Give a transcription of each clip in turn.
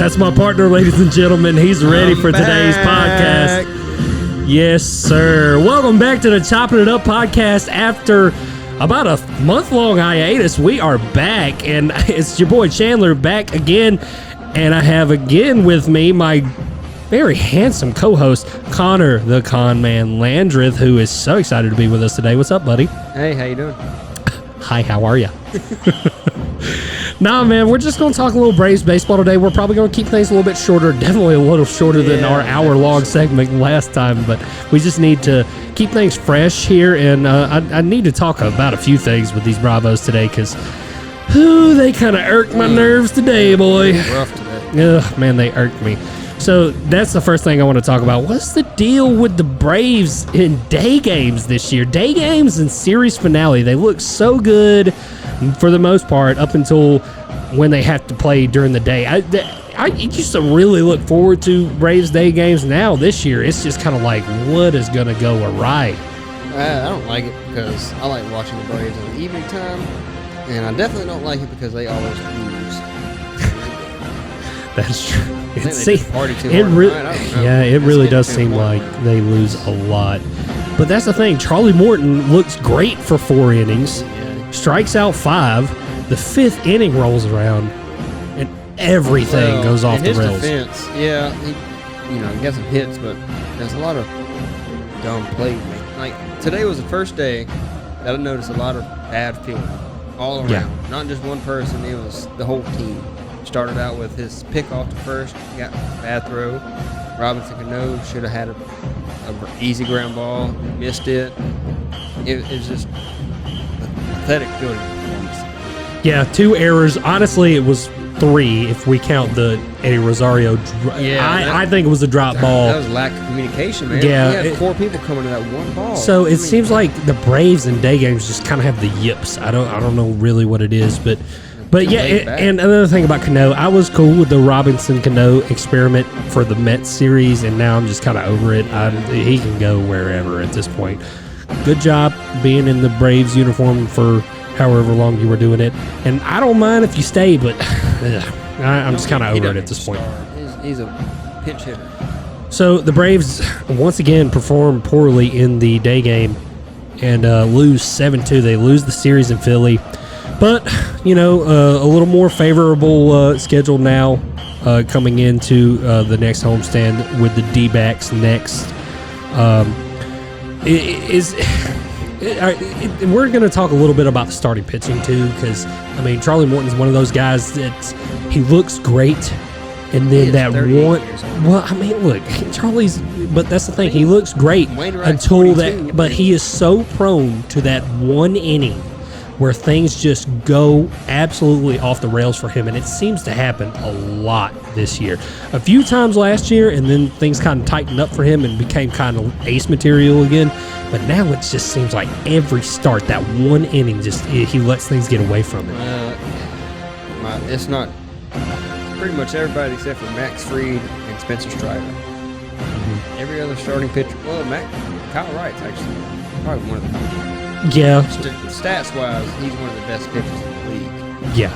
That's my partner, ladies and gentlemen. He's ready for today's podcast. Yes, sir. Welcome back to the Chopping It Up podcast. After about a month-long hiatus, we are back, and it's your boy Chandler back again, and I have again with me my very handsome co-host, Connor, the Con Man Landreth, who is so excited to be with us today. What's up, buddy? Hey, how you doing? Hi, how are you? Nah, man, we're just going to talk a little Braves baseball today. We're probably going to keep things a little bit shorter, definitely a little shorter than our hour-long segment last time, but we just need to keep things fresh here, and I need to talk about a few things with these Bravos today, because they kind of irked my nerves today, boy. Rough today. Ugh, man, they irked me. So that's the first thing I want to talk about. What's the deal with the Braves in day games this year? Day games and series finale. They look so good for the most part up until when they have to play during the day. I used to really look forward to Braves day games. Now this year, it's just kind of like, what is going to go awry? I don't like it because I like watching the Braves in the evening time, and I definitely don't like it because they always lose. That's true. It really does seem like they lose a lot. But that's the thing. Charlie Morton looks great for 4 innings, strikes out 5. The 5th inning rolls around, and everything goes off the rails. Defense, he got some hits, but there's a lot of dumb plays. Like today was the first day that I noticed a lot of bad fielding all around. Yeah. Not just one person; it was the whole team. Started out with his pick off to first, got a bad throw. Robinson Cano should have had a easy ground ball, missed it. It was just pathetic fielding performance. Yeah, 2 errors. Honestly, it was 3 if we count the Eddie Rosario. I think it was a drop ball. That was lack of communication, man. Yeah, we had 4 people coming to that one ball. So it seems like the Braves in day games just kind of have the yips. I don't know really what it is, but yeah, and another thing about Cano, I was cool with the Robinson Cano experiment for the Mets series, and now I'm just kind of over it. He can go wherever at this point. Good job being in the Braves uniform for however long you were doing it, and I don't mind if you stay, but I'm just kind of over it at this point. He's a pinch hitter. So the Braves once again perform poorly in the day game and lose 7-2. They lose the series in Philly. But, a little more favorable schedule now coming into the next homestand with the D-backs next. We're going to talk a little bit about the starting pitching, too, because, Charlie Morton's one of those guys that he looks great, and then that one... Well, look, Charlie's... But that's the thing, he looks great until that... But he is so prone to that one inning where things just go absolutely off the rails for him, and it seems to happen a lot this year. A few times last year, and then things kind of tightened up for him and became kind of ace material again, but now it just seems like every start, that one inning, he lets things get away from him. It's not pretty much everybody except for Max Fried and Spencer Strider. Mm-hmm. Every other starting pitcher, Kyle Wright's actually probably one of the Yeah. Stats-wise, he's one of the best pitchers in the league. Yeah.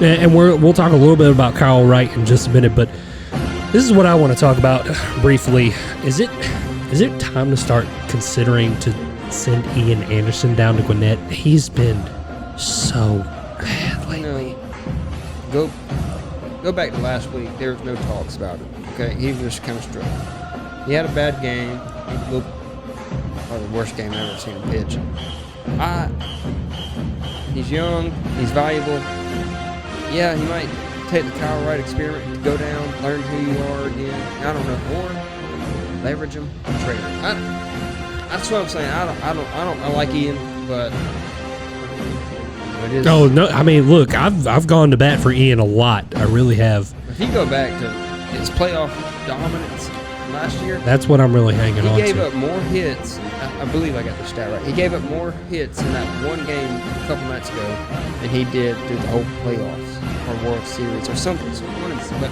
And we'll talk a little bit about Kyle Wright in just a minute, but this is what I want to talk about briefly. Is it time to start considering to send Ian Anderson down to Gwinnett? He's been so bad lately. Go back to last week. There was no talks about it. Okay, he was just kind of struggling. He had a bad game. He looked probably the worst game I've ever seen him pitch. He's young, he's valuable. Yeah, he might take the Kyle Wright experiment to go down, learn who you are again. I don't know, or leverage him, trade him. That's what I'm saying. I like Ian, but it is. Oh no! Look, I've gone to bat for Ian a lot. I really have. If you go back to his playoff dominance last year, that's what I'm really hanging on to. He gave up more hits. I believe I got the stat right. He gave up more hits in that one game a couple nights ago than he did through the whole playoffs or World Series or something. But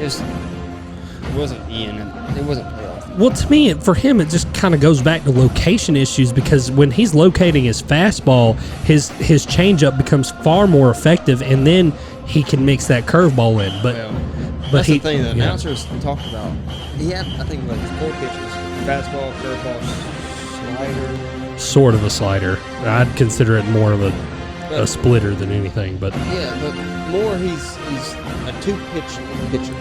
it wasn't Ian, and it wasn't playoff. Well, to me, for him, it just kind of goes back to location issues, because when he's locating his fastball, his changeup becomes far more effective, and then he can mix that curveball in. But That's the thing the announcers talked about. He had, I think, like 4 pitches: fastball, curveball, slider. Sort of a slider. I'd consider it more of a splitter than anything. But yeah, but more he's a 2-pitch pitcher.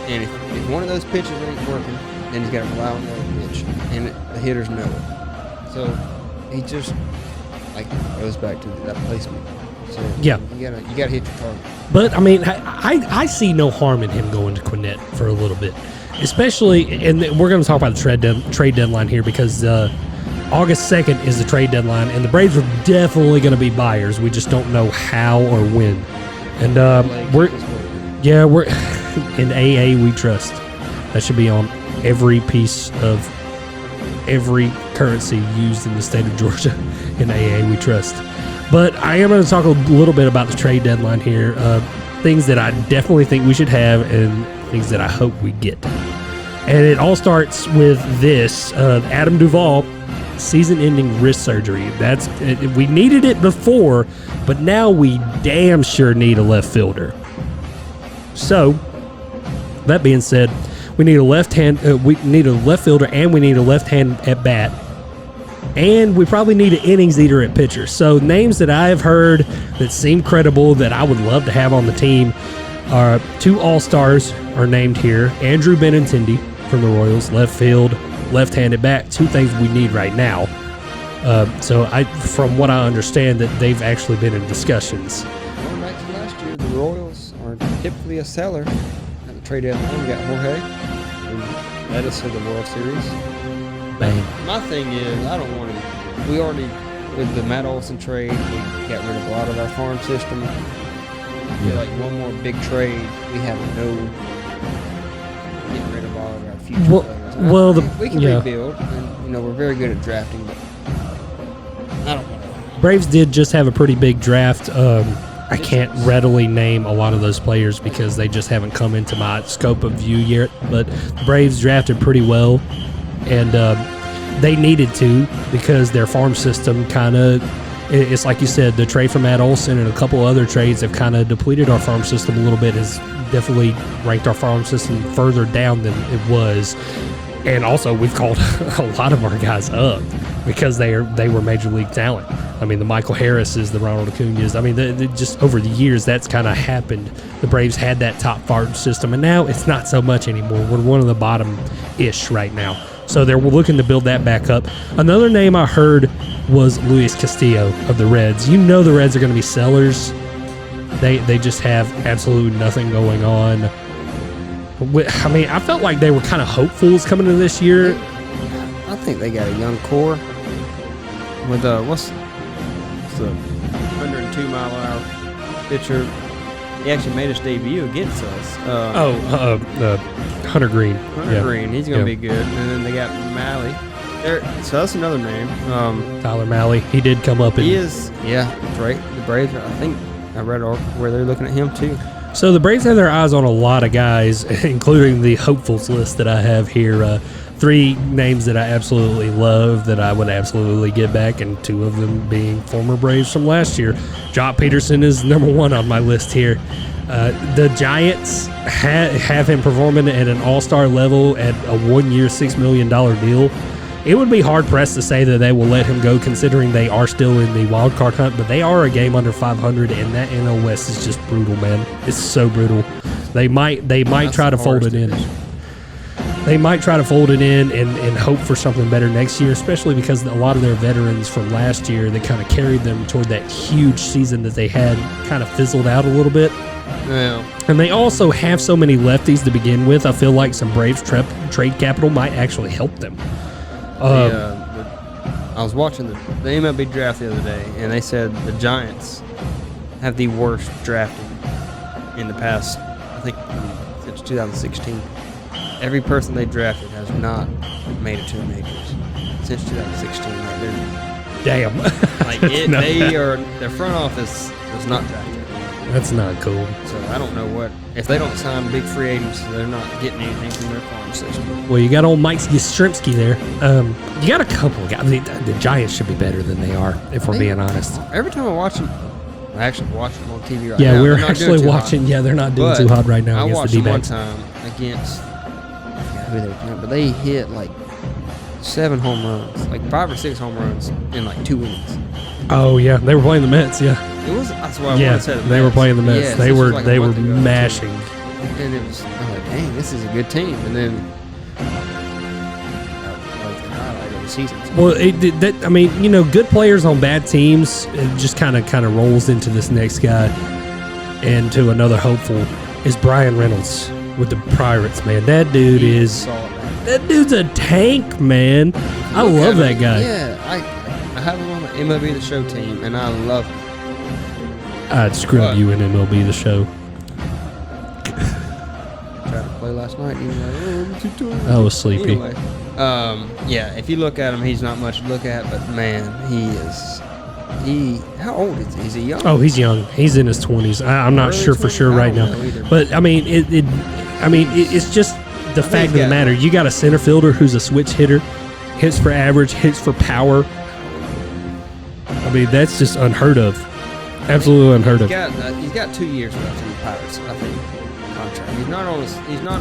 And if one of those pitches ain't working, then he's got to rely on the other pitch, and the hitters know it. So he just goes back to that placement. So yeah, you gotta hit your target. But I mean, I see no harm in him going to Gwinnett for a little bit, especially. And we're going to talk about the trade deadline here because August 2nd is the trade deadline, and the Braves are definitely going to be buyers. We just don't know how or when. And we're in AA we trust. That should be on every piece of every currency used in the state of Georgia. In AA we trust. But I am going to talk a little bit about the trade deadline here. Things that I definitely think we should have and things that I hope we get. And it all starts with this. Adam Duvall, season-ending wrist surgery. We needed it before, but now we damn sure need a left fielder. So, that being said, we need a left fielder, and we need a left hand at bat. And we probably need an innings eater at pitcher. So names that I have heard that seem credible that I would love to have on the team are 2 All-Stars are named here. Andrew Benintendi from the Royals, left field, left-handed bat. 2 things we need right now. So from what I understand, that they've actually been in discussions. Going back to last year, the Royals are typically a seller at the trade deadline. We got Jorge, who led us to the World Series. Bang. My thing is, I don't want to. We already, with the Matt Olson trade, we got rid of a lot of our farm system. I feel like one more big trade, we have getting rid of all of our future players. We can rebuild, and we're very good at drafting, but I don't want to. Braves did just have a pretty big draft. I can't readily name a lot of those players because they just haven't come into my scope of view yet. But the Braves drafted pretty well. And they needed to because their farm system kind of, it's like you said, the trade for Matt Olson and a couple other trades have kind of depleted our farm system a little bit, has definitely ranked our farm system further down than it was. And also, we've called a lot of our guys up because they were major league talent. I mean, the Michael Harrises, the Ronald Acuñas. I mean, just over the years, that's kind of happened. The Braves had that top farm system, and now it's not so much anymore. We're one of the bottom-ish right now. So they're looking to build that back up. Another name I heard was Luis Castillo of the Reds. The Reds are going to be sellers. They just have absolutely nothing going on. I mean, I felt like they were kind of hopefuls coming into this year. I think they got a young core with what's the 102-mile-an-hour pitcher. He actually made his debut against us. Hunter Green. Green, he's going to be good. And then they got Malley. So that's another name. Tyler Malley. He did come up. He is, that's right. The Braves, I think I read where they're looking at him too. So the Braves have their eyes on a lot of guys, including the hopefuls list that I have here. 3 names that I absolutely love that I would absolutely get back, and 2 of them being former Braves from last year. Jock Peterson is number 1 on my list here. The Giants have him performing at an all-star level at a 1-year, $6 million deal. It would be hard-pressed to say that they will let him go considering they are still in the wild card hunt, but they are a game under 500, and that NL West is just brutal, man. It's so brutal. They might try to fold it in. They might try to fold it in and hope for something better next year, especially because a lot of their veterans from last year that kind of carried them toward that huge season that they had kind of fizzled out a little bit. Yeah. And they also have so many lefties to begin with. I feel like some Braves trade capital might actually help them. I was watching the MLB draft the other day, and they said the Giants have the worst drafting in the past, I think, since 2016. Every person they drafted has not made it to the majors since 2016. Damn. Their front office does not draft it. That's not cool. So I don't know if they don't sign big free agents, they're not getting anything from their farm system. Well, you got old Mike Yastrzemski there. You got a couple of guys. I mean, the Giants should be better than they are, if we're being honest. Every time I watch them, I actually watch them on TV right now. Yeah, we're They're not actually doing too watching. hot. Yeah, they're not doing But too hot right now I against watched the them one D-backs. time against, I forgot who they were playing, but they hit like 7 home runs, like 5 or 6 home runs in like 2 innings. Oh yeah, they were playing the Mets. Yeah, It was. That's why I yeah, wanted to say the they were Mets. playing the Mets. Yes, they this were was like a they were month ago, too. mashing. And it was, I'm like, dang, this is a good team. And then that was the highlight of the season. Well, I mean, you know, good players on bad teams, it just kind of rolls into this next guy, and to another hopeful is Brian Reynolds with the Pirates. Man, that dude that dude's a tank, man. I love that guy. Yeah, I have him on the MLB The Show team, and I love him. I'd scrub you in MLB The Show. Tried to play last night. And he was like, oh, I'm too tired. I was sleepy. Anyway, yeah, if you look at him, he's not much to look at, but man, how old is he? Is he young? Oh, he's young. He's in his 20s. I'm not Early sure for 20s? sure I right don't now. know either. But I mean, it's just the fact of the matter. You got a center fielder who's a switch hitter, hits for average, hits for power. I mean, that's just unheard of. Absolutely unheard of. He's got 2 years left in the Pirates, I think. Contract. He's not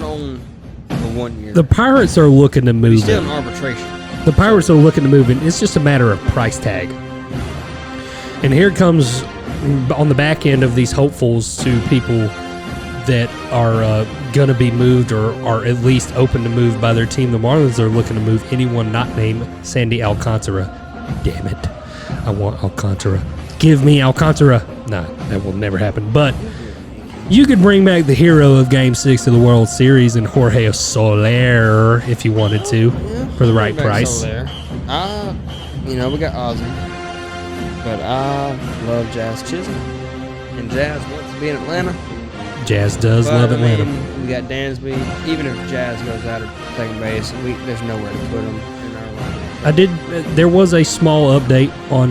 on the 1 year. The Pirates are looking to move He's still him. in arbitration. The Pirates are looking to move him. It's just a matter of price tag. And here comes on the back end of these hopefuls to people that are going to be moved or are at least open to move by their team. The Marlins are looking to move anyone not named Sandy Alcantara. Damn it. I want Alcantara. Give me Alcantara. Nah, that will never happen. But you could bring back the hero of Game 6 of the World Series in Jorge Soler if you wanted to for the right price. We got Ozzy. But I love Jazz Chisholm. And Jazz wants to be in Atlanta. Jazz does love Atlanta. We got Dansby. Even if Jazz goes out of second base, there's nowhere to put him in our lineup. There was a small update on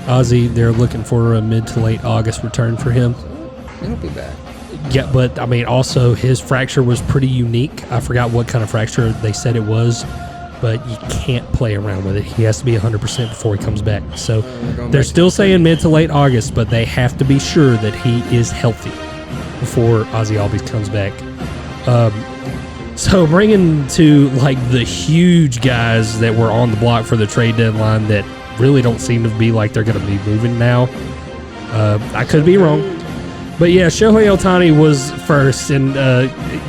Ozzy. They're looking for a mid to late August return for him. He'll be back. Yeah, but I mean, also his fracture was pretty unique. I forgot what kind of fracture they said it was, but you can't play around with it. He has to be 100% before he comes back. So they're still saying mid to late August, but they have to be sure that he is healthy before Ozzy Albies comes back. So bringing to like the huge guys that were on the block for the trade deadline that really don't seem to be like they're going to be moving now. I could be wrong. But yeah, Shohei Ohtani was first, and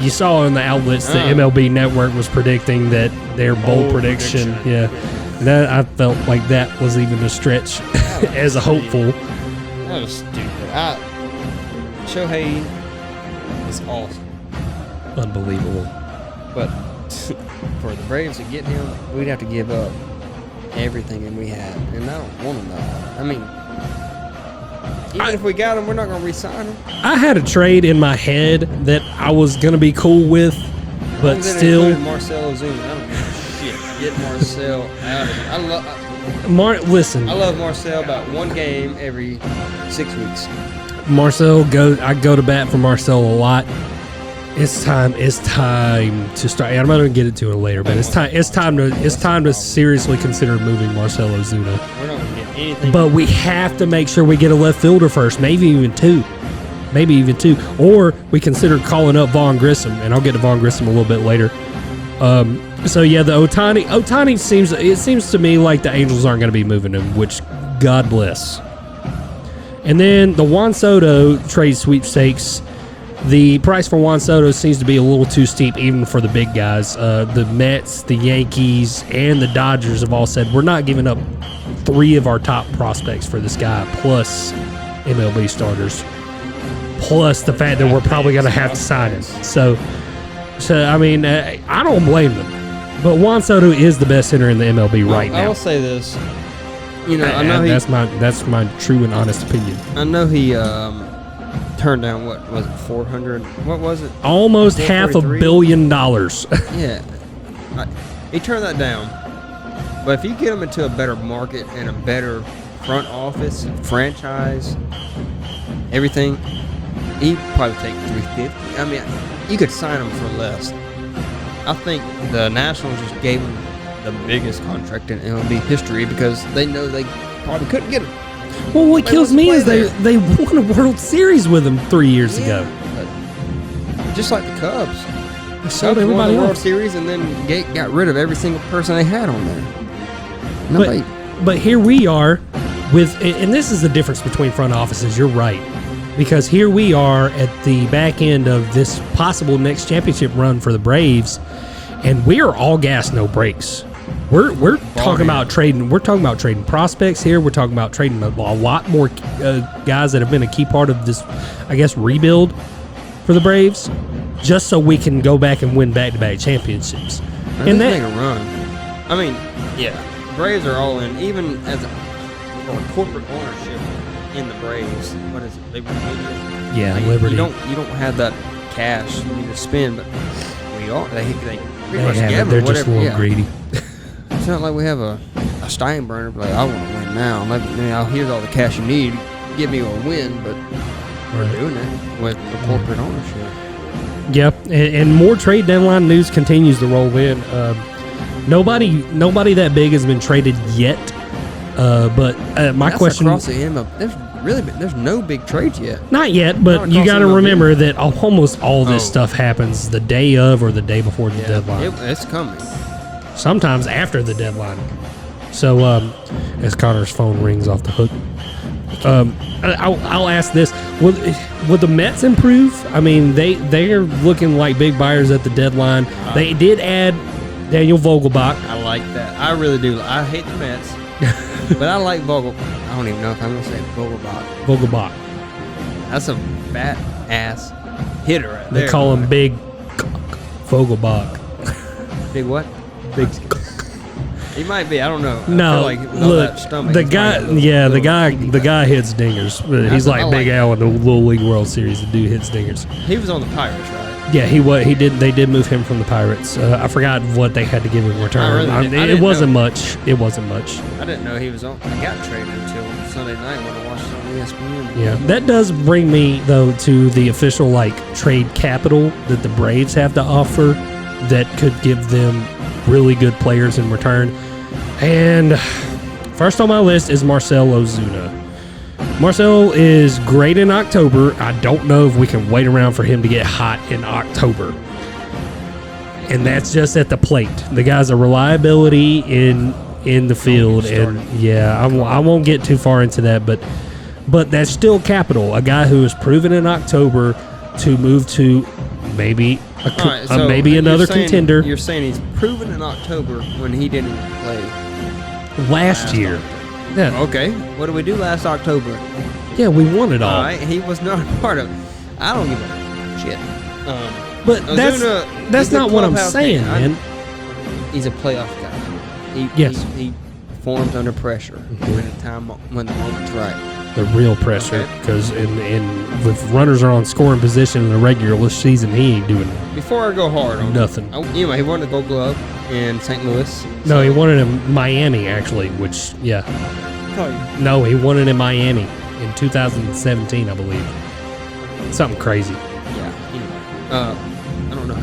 you saw in the outlets the MLB Network was predicting that their bold prediction. Yeah, that I felt like that was even a stretch as a hopeful. That was stupid. Shohei is awesome. Unbelievable. But for the Braves to get him, we'd have to give up everything that we had, and I don't want him that. I mean, even if we got him, we're not going to re-sign him. I had a trade in my head that I was going to be cool with, but still. Marcell Ozuna. I don't give a shit. Get Marcell out of it. Listen. I love Marcell about one game every 6 weeks. I go to bat for Marcell a lot. It's time to start. I'm not going to get into it later, but it's time to seriously consider moving Marcell Ozuna. We're not going to get anything. But we have to make sure we get a left fielder first, maybe even two, or we consider calling up Vaughn Grissom, and I'll get to Vaughn Grissom a little bit later. So yeah, the Ohtani seems to me like the Angels aren't going to be moving him, which God bless. And then the Juan Soto trade sweepstakes. The price for Juan Soto seems to be a little too steep even for the big guys. The Mets, the Yankees, and the Dodgers have all said we're not giving up 3 of our top prospects for this guy, plus MLB starters, plus the fact that we're probably going to have to sign him. So I mean, I don't blame them. But Juan Soto is the best hitter in the MLB right now. I will say this. I know that's my true and honest opinion. I know he turned down, what was it, 400? What was it? Almost $500 million. Yeah. He turned that down. But if you get him into a better market and a better front office, franchise, everything, he'd probably take 350. I mean, you could sign him for less. I think the Nationals just gave him the biggest contract in MLB history because they know they probably couldn't get him. Well, what kills me is they won a World Series with him 3 years ago. But just like the Cubs. They sold everybody won the World off. Series and then got rid of every single person they had on there. Nobody. But here we are with, and this is the difference between front offices. You're right. Because here we are at the back end of this possible next championship run for the Braves, and we are all gas, no brakes. We're talking about trading. We're talking about trading prospects here. We're talking about trading a lot more guys that have been a key part of this, I guess, rebuild for the Braves, just so we can go back and win back-to-back championships. And that make a run. I mean, yeah, Braves are all in. Even as a corporate ownership in the Braves, what is it? Liberty Media? Yeah, like, Liberty. You don't have that cash you need to spend, but we are. They pretty much have give it. They're them just a little greedy. It's not like we have a Steinbrenner, like, I want to win now. Here's all the cash you need. Give me a win, but we're doing it with the corporate ownership. Yep, and more trade deadline news continues to roll in. Nobody that big has been traded yet. But my question across the end, there's no big trades yet. Not yet, but you got to remember that almost all this stuff happens the day of or the day before the deadline. It's coming. Sometimes after the deadline. So, as Connor's phone rings off the hook, I'll ask this: Will the Mets improve? I mean, they're looking like big buyers at the deadline. They did add Daniel Vogelbach. I like that. I really do. I hate the Mets, but I like Vogel. I don't even know if I'm gonna say Vogelbach. Vogelbach. That's a fat ass hitter right there. They call him Big Vogelbach. Big what? Big. He might be. I don't know. No, I feel like look, that stomach, the guy hits dingers. He's like Big Al in the Little League World Series. The dude hits dingers. He was on the Pirates, right? Yeah, he did. They did move him from the Pirates. I forgot what they had to give in return. It wasn't much. It wasn't much. I didn't know he was on. I got traded until Sunday night when I watched it on ESPN. Yeah, that does bring me though to the official trade capital that the Braves have to offer that could give them really good players in return. And first on my list is Marcell Ozuna. Marcell is great in October. I don't know if we can wait around for him to get hot in October. And that's just at the plate. The guy's a reliability in the field. And yeah, I won't get too far into that, but that's still capital. A guy who is proven in October to move to maybe maybe another contender. You're saying he's proven in October when he didn't play last year. Yeah. Okay. What did we do last October? Yeah, we won it all. All right. He was not a part of it. I don't give a shit. But that's not what I'm saying, man. He's a playoff guy. He performs under pressure when the moment's right. The real pressure, because if runners are on scoring position in the regular season, he ain't doing Before I go hard on nothing. Anyway, he won the Gold Glove in St. Louis. No, he won it in Miami, actually, which, yeah. No, he won it in Miami in 2017, I believe. Something crazy. Yeah, anyway. I don't know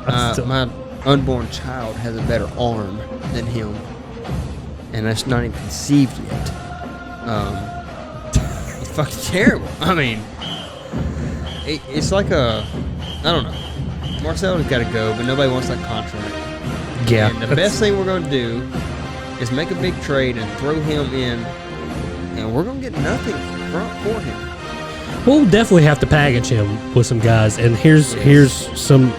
how. My unborn child has a better arm than him, and that's not even conceived yet. It's fucking terrible. I mean, it's like I don't know. Marcel's got to go, but nobody wants that contract. Yeah. And the best thing we're going to do is make a big trade and throw him in, and we're going to get nothing for him. We'll definitely have to package him with some guys, and here's some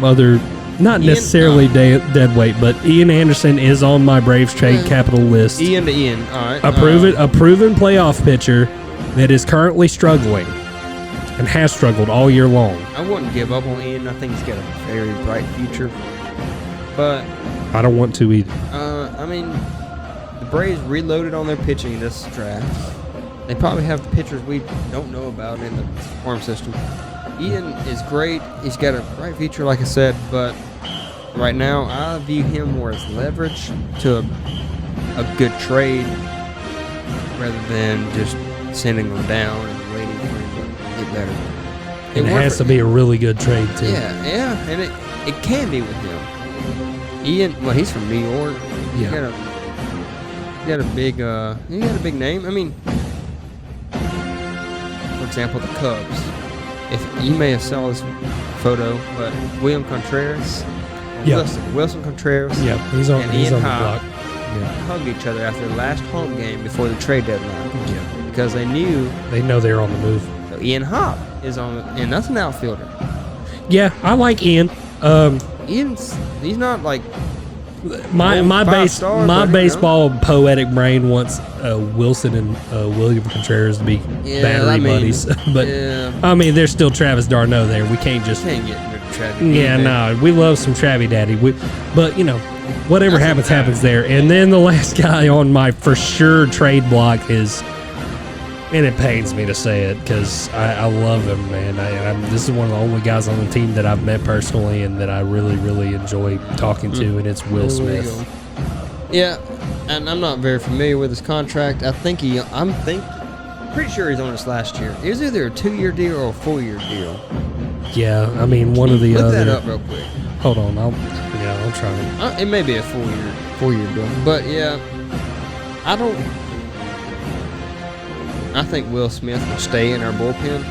other. Not necessarily dead weight, but Ian Anderson is on my Braves trade capital list. Ian to Ian, all right. A proven playoff pitcher that is currently struggling and has struggled all year long. I wouldn't give up on Ian. I think he's got a very bright future, but I don't want to either. I mean, the Braves reloaded on their pitching this draft. They probably have pitchers we don't know about in the farm system. Ian is great. He's got a bright future, like I said, but right now I view him more as leverage to a good trade rather than just sending him down and waiting for him to get better. And it has to be a really good trade, too. Yeah, and it can be with him. Ian, well, he's from New York. Yeah. He had a big name. I mean, for example, the Cubs. If you may have saw this photo, but William Contreras, Wilson Contreras, he's on and the Ian block. Happ hugged each other after the last home game before the trade deadline. Yeah, because they know they're on the move. So Ian Happ is on, and that's an outfielder. Yeah, I like Ian. He's not like my baseball poetic brain wants Wilson and William Contreras to be battery buddies, but I mean, there's still Travis d'Arnaud there. We can't get rid of Travis. Yeah, no, we love some Travie Daddy. But you know, whatever happens there. And then the last guy on my for sure trade block is. And it pains me to say it because I love him, man. This is one of the only guys on the team that I've met personally and that I really, really enjoy talking to, and it's Will Smith. Yeah, and I'm not very familiar with his contract. I'm pretty sure he's on this last year. It was either a 2-year deal or a 4-year deal. Yeah, I mean, one of the other. Look that up real quick. Hold on, I'll try to. It may be a 4-year deal, but yeah, I think Will Smith will stay in our bullpen,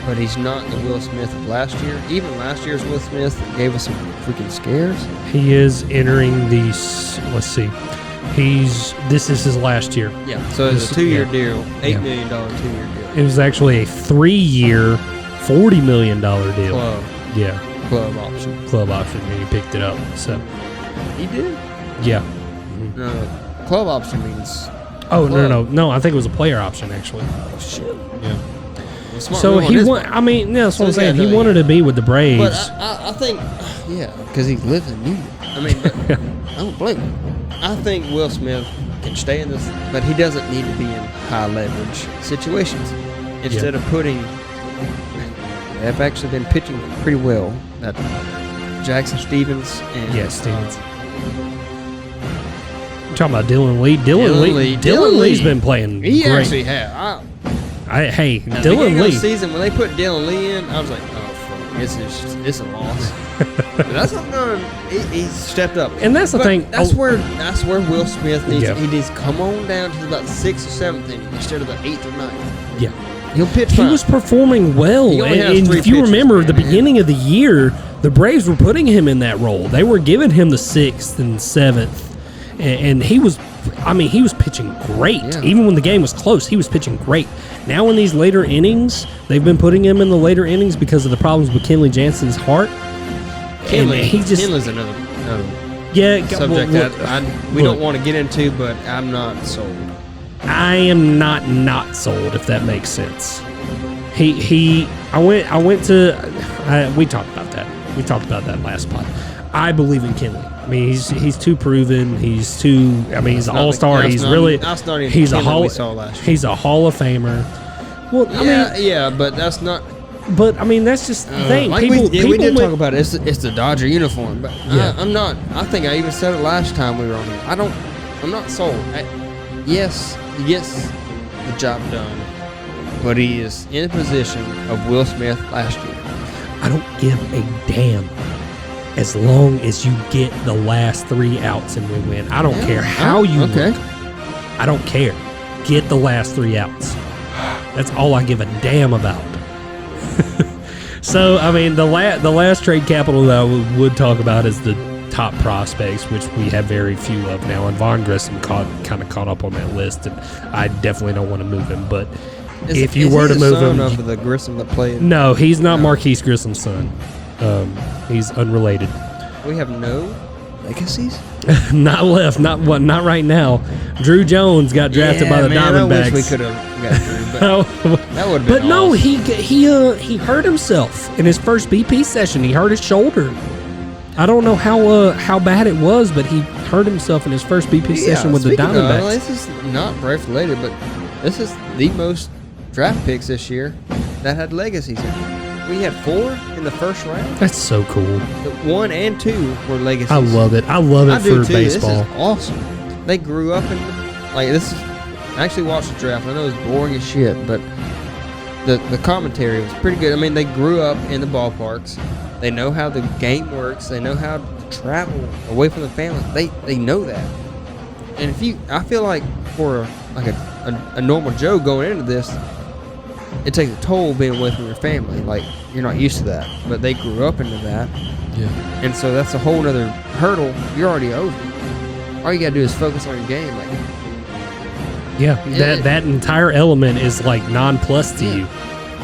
but he's not the Will Smith of last year. Even last year's Will Smith gave us some freaking scares. He is entering these. Let's see. This is his last year. Yeah. So it's a 2-year deal, $8 million 2-year deal. It was actually a 3-year, $40 million deal. Club. Yeah. Club option. Club option, and he picked it up. So. He did. Yeah. Mm-hmm. No, club option means. Oh, no. I think it was a player option, actually. Oh, shit. Yeah. Well, so he wanted, I mean, that's what I'm saying. He wanted to be with the Braves. But I think, because he lives in New York. I mean, but I don't blame him. I think Will Smith can stay in this, but he doesn't need to be in high leverage situations. Instead of putting, they've actually been pitching pretty well. That Jackson Stevens and Stevens. Talking about Dylan Lee. Dylan Lee's been playing great. He actually has. Dylan Lee. Of the season, when they put Dylan Lee in, I was like, oh, fuck, it's a loss. But that's not going. He's stepped up, and that's the thing. That's where Will Smith needs. He needs to come on down to about 6th or 7th inning instead of the 8th or 9th. Yeah, he'll pitch. He was performing well, and if you remember the beginning of the year, the Braves were putting him in that role. They were giving him the 6th and 7th. And he was pitching great. Yeah. Even when the game was close, he was pitching great. Now in these later innings, they've been putting him in the later innings because of the problems with Kenley Jansen's heart. Kenley's another subject that we don't want to get into, but I'm not sold. I am not sold, if that makes sense. We talked about that. We talked about that last pod. I believe in Kenley. I mean, he's too proven. He's too. I mean, he's an all-star. He's a Hall of Famer. Well, but that's not. But I mean, that's just the thing. We did talk about it. It's the Dodger uniform, but I'm not. I think I even said it last time we were on here. I'm not sold. Yes, he gets the job done, but he is in a position of Will Smith last year. I don't give a damn. As long as you get the last 3 outs and we win. I don't care how you look. I don't care. Get the last 3 outs. That's all I give a damn about. So, I mean, the last trade capital that I would talk about is the top prospects, which we have very few of now. And Vaughn Grissom kind of caught up on that list, and I definitely don't want to move him. But if you were to move him... Is he the son of the Grissom that played? No, he's not Marquise Grissom's son. He's unrelated. We have no legacies? Not left. Not right now. Drew Jones got drafted by the Diamondbacks. I wish we could have got Drew, but that would have been no, awesome. he hurt himself in his first BP session. He hurt his shoulder. I don't know how bad it was, but he hurt himself in his first BP session with the Diamondbacks. This is not Braves related, but this is the most draft picks this year that had legacies in it. We had 4 in the first round. That's so cool. 1 and 2 were legacies. I love it. I love it for baseball. This is awesome. They grew up in this. I actually watched the draft. I know it was boring as shit, but the commentary was pretty good. I mean, they grew up in the ballparks. They know how the game works. They know how to travel away from the family. They know that. And I feel like for like a normal Joe going into this, it takes a toll being away from your family. Like, you're not used to that, but they grew up into that. Yeah. And so that's a whole nother hurdle you're already over. All you gotta do is focus on your game. Like, yeah, that entire element is like non-plus to you.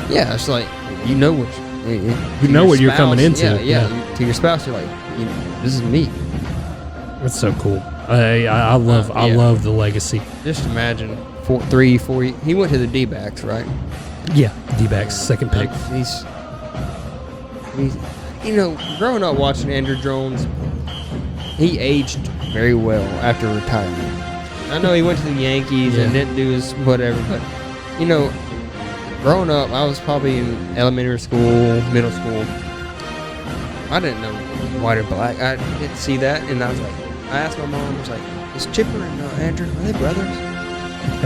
Yeah, it's like you know what you're coming into. Yeah. To your spouse, you're like, this is me. That's so cool. I love the legacy. Just imagine 4 years. He went to the D-backs, right? Yeah, D-backs, second pick. He's growing up watching Andrew Jones, he aged very well after retirement. I know he went to the Yankees and didn't do his whatever, but growing up, I was probably in elementary school, middle school. I didn't know white or black. I didn't see that, and I was like, I asked my mom, I was like, is Chipper and Andrew, are they brothers?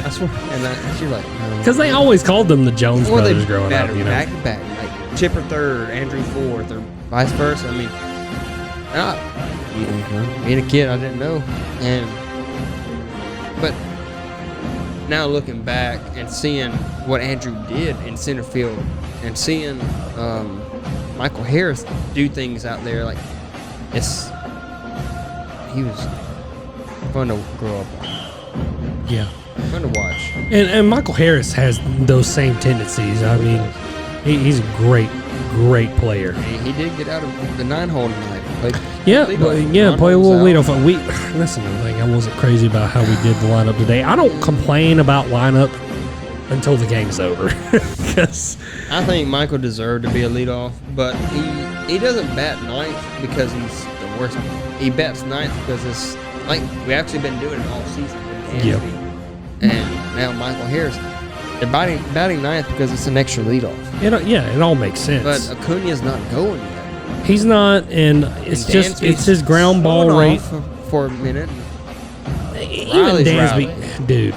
I swear. And she was like, no. Because they always called them the Jones brothers growing up, back to back. Like Chipper third, Andrew fourth, or vice versa. I mean, being a kid, I didn't know. But now looking back and seeing what Andrew did in center field and seeing Michael Harris do things out there, like, he was fun to grow up on. Yeah. Fun to watch. And Michael Harris has those same tendencies. I mean, he's a great player. He did get out of the 9-hole tonight. Play a little leadoff. That's another thing. I wasn't crazy about how we did the lineup today. I don't complain about lineup until the game's over. Because I think Michael deserved to be a leadoff, but he doesn't bat ninth because he's the worst. He bats ninth because it's like we actually been doing it all season. Yep. And now Michael Harris, they're batting ninth because it's an extra leadoff. It all makes sense. But Acuna's not going yet. He's not, and it's his ground ball rate for a minute. Even Dansby, dude.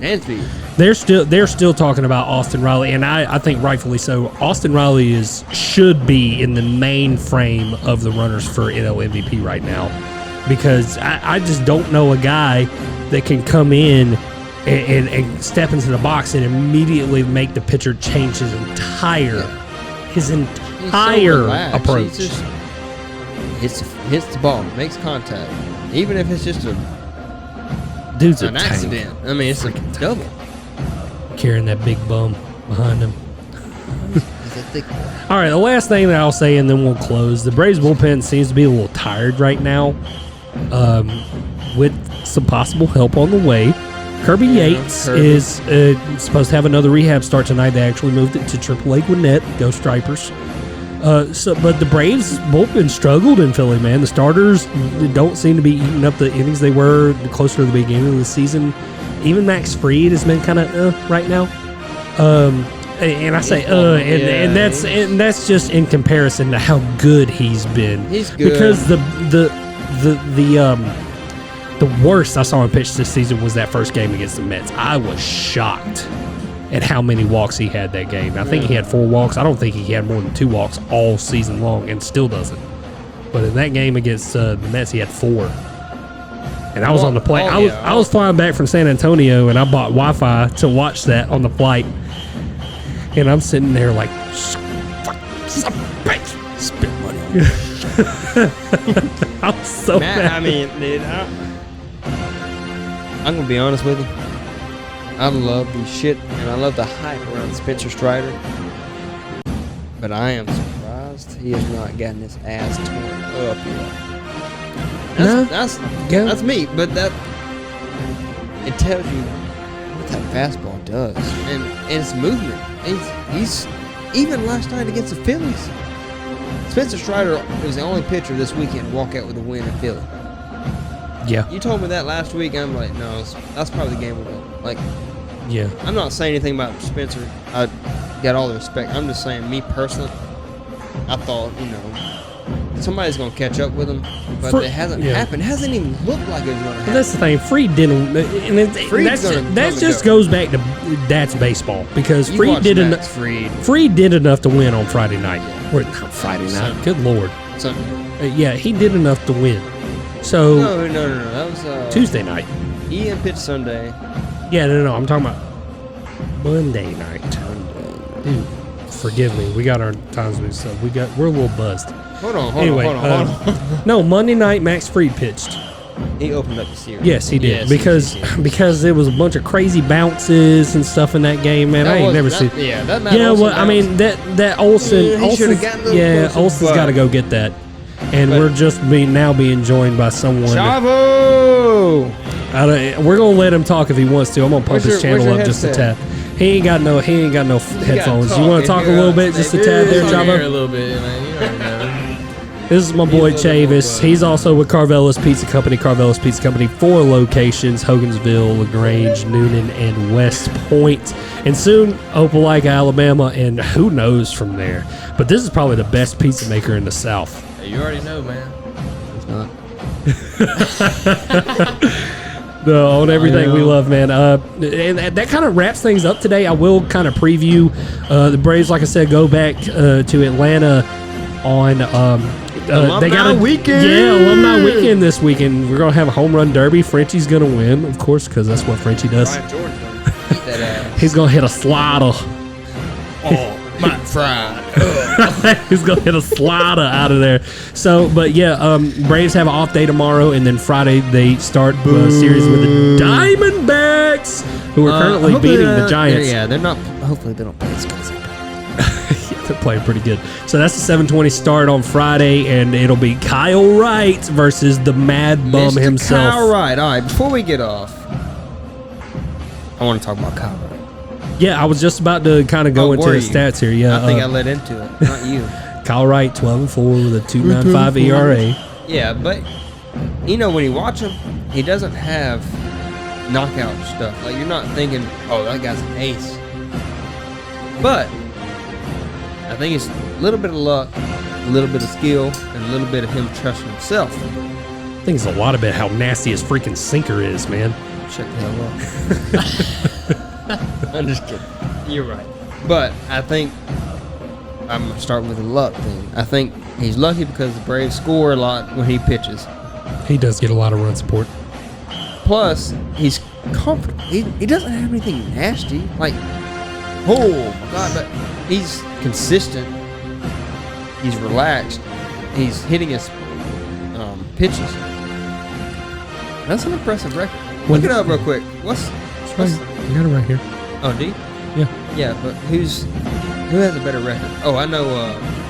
Dansby. They're still talking about Austin Riley, and I think rightfully so. Austin Riley should be in the main frame of the runners for NL MVP right now, because I just don't know a guy that can come in and step into the box and immediately make the pitcher change his entire approach. He just hits the ball, makes contact, even if it's just an accident. I mean, it's a double. Carrying that big bum behind him. All right, the last thing that I'll say, and then we'll close. The Braves bullpen seems to be a little tired right now, with some possible help on the way. Kirby Yates is supposed to have another rehab start tonight. They actually moved it to AAA Gwinnett. Go Stripers. But the Braves bullpen struggled in Philly, man. The starters don't seem to be eating up the innings they were closer to the beginning of the season. Even Max Fried has been kind of right now. And I say and that's just in comparison to how good he's been. He's good because the worst I saw him pitch this season was that first game against the Mets. I was shocked at how many walks he had that game. I think he had 4 walks. I don't think he had more than 2 walks all season long, and still doesn't. But in that game against the Mets, he had 4. And I was on the plane. I was flying back from San Antonio, and I bought Wi-Fi to watch that on the flight. And I'm sitting there like, spit money on me. I was so mad. I mean, dude, I'm going to be honest with you. I love the shit, and I love the hype around Spencer Strider. But I am surprised he has not gotten his ass torn up yet. That's me, but it tells you what that fastball does, and its movement. He's even last night against the Phillies. Spencer Strider was the only pitcher this weekend to walk out with a win in Philly. Yeah. You told me that last week. I'm like, no, that's probably the game we're going. Like, yeah. I'm not saying anything about Spencer. I got all the respect. I'm just saying, me personally, I thought, somebody's going to catch up with him, but it hasn't happened. It hasn't even looked like it was going to happen. That's the thing. Fried didn't, and that just goes back to that's baseball, because Fried did enough. Fried did enough to win on Friday night. Or not Friday night. Sunday. Good Lord. Sunday. Yeah, he did enough to win. So no. That was Tuesday night. Ian pitched Sunday. Yeah, no. I'm talking about Monday night. Dude, forgive me. We got our times mixed up. We're a little buzzed. Hold on. No, Monday night Max Fried pitched. He opened up the series. Yes, he did. Because there was a bunch of crazy bounces and stuff in that game, man. I ain't never seen. Yeah, that. Yeah, well, I mean that Olsen. Olsen's got to go get that. And we're just being joined by someone. Chavo! We're gonna let him talk if he wants to. I'm gonna pump his channel up just a tad. He ain't got no headphones. You want to talk a little bit, just a tad there, Chavo? A little bit, man. You already know. This is my boy Chavis. He's also with Carvelis Pizza Company. Carvelis Pizza Company, 4 locations: Hogansville, LaGrange, Noonan, and West Point. And soon, Opelika, Alabama, and who knows from there. But this is probably the best pizza maker in the South. Hey, you already know, man. It's not. On everything we love, man. And that kind of wraps things up today. I will kind of preview the Braves. Like I said, go back to Atlanta on Alumni weekend. Yeah, alumni weekend this weekend. We're gonna have a home run derby. Frenchie's gonna win, of course, because that's what Frenchie does. Brian Jordan's gonna eat that ass. He's gonna hit a slider. Oh, my fried. He's gonna hit a slider out of there. So, but yeah, Braves have an off day tomorrow, and then Friday they start a series with the Diamondbacks, who are currently beating the Giants. Yeah, they're not. Hopefully, they don't play as good as they play. They're playing pretty good. So that's the 7:20 start on Friday, and it'll be Kyle Wright versus the Mad Bum Mr. himself. Kyle Wright. All right, before we get off, I want to talk about Kyle Wright. Yeah, I was just about to kind of go into the stats here. Yeah, I think I led into it, not you. Kyle Wright, 12-4 with a 2.95 ERA. Yeah, but when you watch him, he doesn't have knockout stuff. Like, you're not thinking, oh, that guy's an ace. But I think it's a little bit of luck, a little bit of skill, and a little bit of him trusting himself. I think it's a lot about how nasty his freaking sinker is, man. Shut the hell up. I'm just kidding. You're right. But I think I'm going to start with the luck thing. I think he's lucky because the Braves score a lot when he pitches. He does get a lot of run support. Plus, he's comfortable. He doesn't have anything nasty. Like, oh my God, but he's consistent. He's relaxed. He's hitting his pitches. That's an impressive record. Look it up real quick. What's You got it right here. Oh, D? Yeah. Yeah, but who has a better record? Oh, I know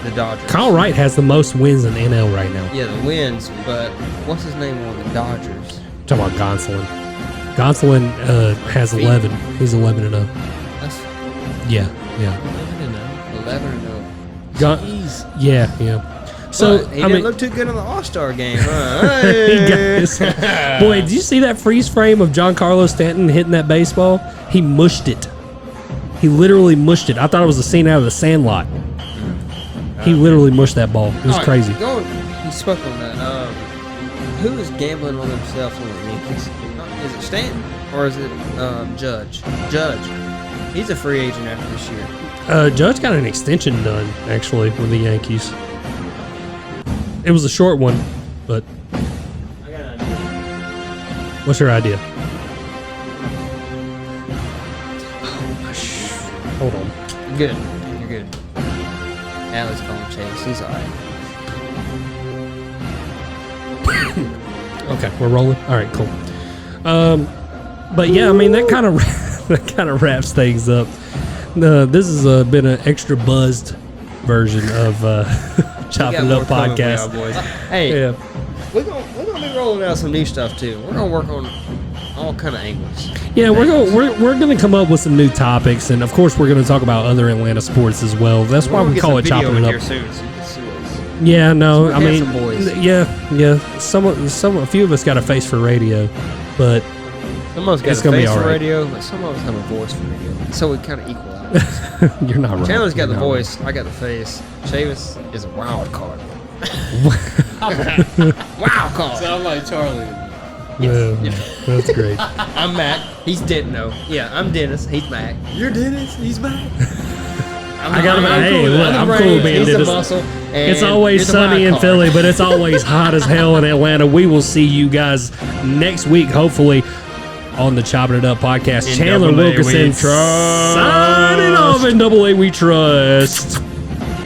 the Dodgers. Kyle Wright has the most wins in the NL right now. Yeah, the wins, but what's his name on the Dodgers? Talking about Gonsolin. Gonsolin has 11. He's 11-0. That's Yeah. 11-0. Jeez. Yeah. So but he didn't look too good on the All-Star game, huh? Boy, did you see that freeze frame of Giancarlo Stanton hitting that baseball? He mushed it. He literally mushed it. I thought it was a scene out of The Sandlot. He literally mushed that ball. It was crazy. He spoke on that. Who is gambling on himself on the Yankees? Is it Stanton or is it Judge? Judge. He's a free agent after this year. Judge got an extension done, actually, with the Yankees. It was a short one, but... I got an idea. What's your idea? Hold on. Good. You're good. Allie's calling Chase. He's alright. Okay, we're rolling. All right, cool. But yeah, I mean that kind of wraps things up. This has been an extra buzzed version of Chopping It Up podcast. Hey, Yeah. we're gonna be rolling out some new stuff too. We're gonna work on all kind of angles. Yeah, we're gonna come up with some new topics, and of course we're gonna talk about other Atlanta sports as well. That's why we call it Chopping It Up. Here soon, so you can see us. Yeah, no, I mean, handsome boys. yeah. A few of us got a face for radio, but Some of us got It's a gonna be face for all right. radio, but some of us have a voice for radio. So we kind of equal out. you're not wrong. Chandler's got You're the not voice. I got the face. Chavis is a wild card. Wild card. Sound like Charlie. wrong. Yeah, that's great. I'm Mac. He's Dentno. Yeah, I'm Dennis. He's Mac. You're Dennis. He's Mac. I gotta be. Hey, look, I'm cool being He's the Dennis. muscle. It's and always you're the sunny wild in card. Philly, but it's always hot as hell in Atlanta. We will see you guys next week, hopefully. on the Chopping It Up podcast. In Chandler AA we Wilkinson trust. signing off in AA we trust.